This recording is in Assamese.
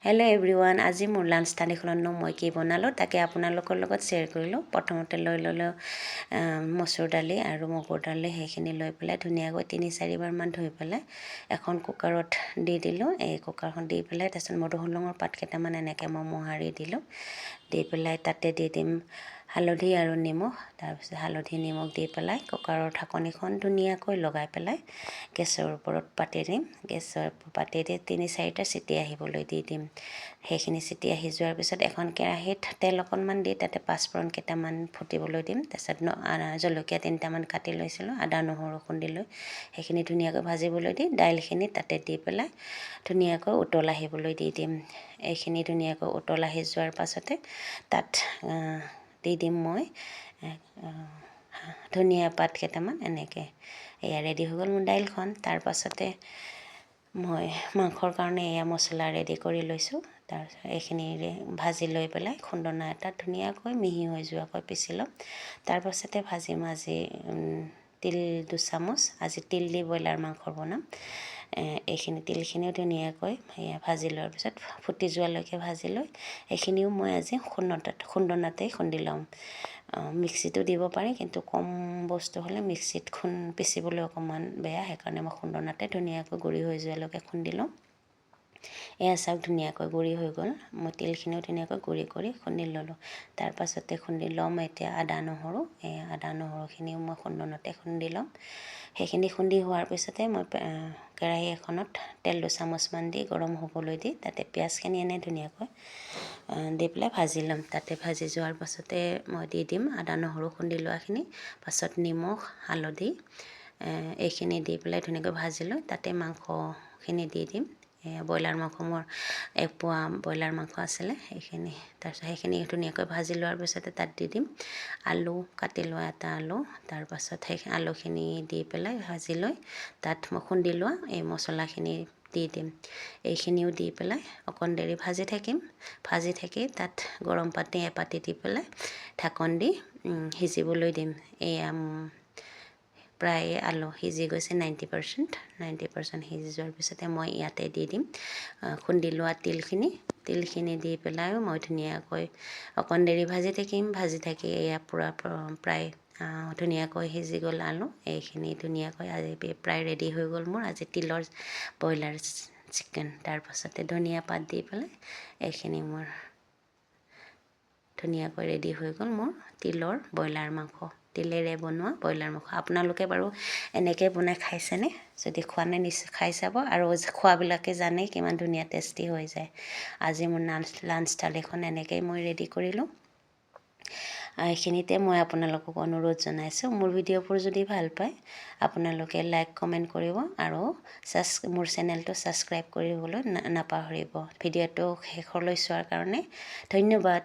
হেল্ল' এভৰিৱান, আজি মোৰ লাঞ্চ থালিখনত মই কি বনালোঁ তাকে আপোনালোকৰ লগত শ্বেয়াৰ কৰিলোঁ। প্ৰথমতে লৈ ল'লোঁ মচুৰ দালি আৰু মগুৰ দালি, সেইখিনি লৈ পেলাই ধুনীয়াকৈ 3-4বাৰমান ধুই পেলাই এখন কুকাৰত দি দিলোঁ। এই কুকাৰখন দি পেলাই তাৰপিছত মধুসোলেঙৰ পাত কেইটামান এনেকৈ মই মোহাৰি দিলোঁ। দি পেলাই তাতে দি দিম হালধি আৰু নিমখ। তাৰপিছত হালধি নিমখ দি পেলাই কুকাৰৰ ঢাকনিখন ধুনীয়াকৈ লগাই পেলাই গেছৰ ওপৰত পাতি দিম। গেছৰ পাতি দি 3-4টা চিটি আহিবলৈ দি দিম। সেইখিনি চিটি আহি যোৱাৰ পিছত এখন কেৰাহীত তেল অকণমান দি তাতে পাঁচফোৰণ কেইটামান ফুটিবলৈ দিম। তাৰপিছত জলকীয়া 3টামান কাটি লৈছিলোঁ, আদা নহৰু খুন্দি লৈ সেইখিনি ধুনীয়াকৈ ভাজিবলৈ দি দাইলখিনি তাতে দি পেলাই ধুনীয়াকৈ উতল আহিবলৈ দি দিম। এইখিনি ধুনীয়াকৈ উতল আহি যোৱাৰ পাছতে তাত দি দিম মই ধনিয়া পাত কেইটামান। এনেকৈ এয়া ৰেডি হৈ গ'ল মোৰ দাইলখন। তাৰ পাছতে মই মাংসৰ কাৰণে এয়া মছলা ৰেডি কৰি লৈছোঁ। তাৰপিছত এইখিনি ভাজি লৈ পেলাই খুন্দনা এটাত ধুনীয়াকৈ মিহি হৈ যোৱাকৈ পিচি ল'ম। তাৰ পাছতে ভাজিম আজি তিল 2 চামুচ। আজি তিল দি ব্ৰইলাৰ মাংস বনাম। এইখিনি তিলখিনিও ধুনীয়াকৈ এয়া ভাজি লোৱাৰ পিছত ফুটি যোৱালৈকে ভাজি লৈ এইখিনিও মই আজি খুন্দনাতেই খুন্দি ল'ম। মিক্সিতো দিব পাৰি, কিন্তু কম বস্তু হ'লে মিক্সিত পিচিবলৈ অকণমান বেয়া, সেইকাৰণে মই খুন্দনাতে ধুনীয়াকৈ গুড়ি হৈ যোৱালৈকে খুন্দি ল'ম। এয়া চাওক ধুনীয়াকৈ গুড়ি হৈ গ'ল। মই তিলখিনিও ধুনীয়াকৈ গুড়ি কৰি খুন্দি ল'লোঁ। তাৰ পাছতে খুন্দি ল'ম এতিয়া আদা নহৰু। এই আদা নহৰুখিনিও মই খুন্দনাতে খুন্দি ল'ম। সেইখিনি খুন্দি হোৱাৰ পিছতে মই কেৰাহী এখনত তেল 2 চামুচমান দি গৰম হ'বলৈ দি তাতে পিঁয়াজখিনি এনে ধুনীয়াকৈ দি পেলাই ভাজি ল'ম। তাতে ভাজি যোৱাৰ পাছতে মই দি দিম আদা নহৰু খুন্দি লোৱাখিনি। পাছত নিমখ হালধি এইখিনি দি পেলাই ধুনীয়াকৈ ভাজি লৈ তাতে মাংসখিনি দি দিম। ব্ৰইলাৰ মাংস মোৰ 1 পোৱা ব্ৰইলাৰ মাংস আছিলে সেইখিনি। তাৰপিছত সেইখিনি ধুনীয়াকৈ ভাজি লোৱাৰ পিছতে তাত দি দিম আলু, কাটি লোৱা এটা আলু। তাৰপাছত সেই আলুখিনি দি পেলাই ভাজি লৈ তাত মই খুন্দি লোৱা এই মছলাখিনি দি দিম। এইখিনিও দি পেলাই অকণ দেৰি ভাজি থাকিম। ভাজি থাকি তাত গৰম পানী এপাতি দি পেলাই ঢাকন দি সিজিবলৈ দিম। এয়া প্ৰায় আলু সিজি গৈছে 90% সিজি যোৱাৰ পিছতে মই ইয়াতে দি দিম খুন্দি লোৱা তিলখিনি দি পেলাইও মই ধুনীয়াকৈ অকণ দেৰি ভাজি থাকিম। ভাজি থাকি এয়া প্ৰায় ধুনীয়াকৈ সিজি গ'ল আলু। এইখিনি ধুনীয়াকৈ আজি প্ৰায় ৰেডি হৈ গ'ল মোৰ আজি তিলৰ ব্ৰইলাৰ চিকেন। তাৰপাছতে ধনিয়া পাত দি পেলাই এইখিনি মোৰ ধুনীয়াকৈ ৰেডি হৈ গ'ল মোৰ তিলৰ ব্ৰইলাৰ মাংস, তিলেৰে বনোৱা ব্ৰইলাৰ মাংস। আপোনালোকে বাৰু এনেকৈ বনাই খাইছেনে? যদি খোৱা নাই নিশ্চয় খাই চাব। আৰু খোৱাবিলাকে জানেই কিমান ধুনীয়া টেষ্টি হৈ যায়। আজি মোৰ লাঞ্চ থালিখন এনেকৈয়ে মই ৰেডি কৰিলোঁ। এইখিনিতে মই আপোনালোকক অনুৰোধ জনাইছোঁ, মোৰ ভিডিঅ'বোৰ যদি ভাল পায় আপোনালোকে লাইক কমেণ্ট কৰিব আৰু মোৰ চেনেলটো ছাবস্ক্ৰাইব কৰিবলৈ নাপাহৰিব। ভিডিঅ'টো শেষলৈ চোৱাৰ কাৰণে ধন্যবাদ।